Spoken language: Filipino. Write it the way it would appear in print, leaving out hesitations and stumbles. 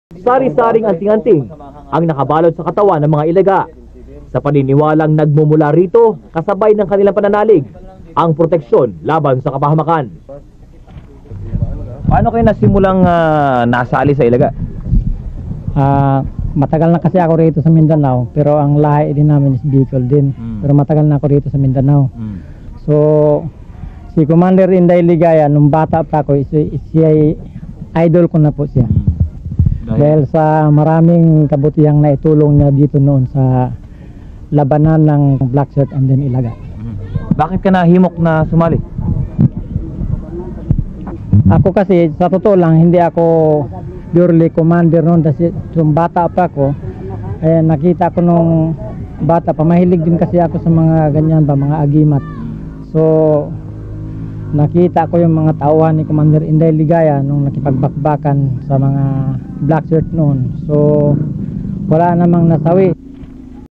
Sari-saring anting-anting ang nakabalot sa katawan ng mga Ilaga. Sa paniniwalang nagmumula rito, kasabay ng kanilang pananalig, ang proteksyon laban sa kapahamakan. Paano kayo nasimulang nasali sa Ilaga? Matagal na kasi ako rito sa Mindanao, pero ang lahi din namin is Bicol din. Pero matagal na ako rito sa Mindanao. So, si Commander Inday Ligaya, nung bata pa ako, siya idol ko na po siya. Dahil sa maraming kabutihang naitulong niya dito noon sa labanan ng Black Shirt and then Ilaga. Bakit ka nahimok na sumali? Ako kasi, sa totoo lang, hindi ako purely commander noon. Kasi nung bata pa ako, nakita ko nung bata pa, mahilig din kasi ako sa mga ganyan ba, mga agimat. So, nakita ko yung mga tauhan ni Commander Inday Ligaya nung nakipagbakbakan sa mga Black Shirt noon. So, wala namang nasawi.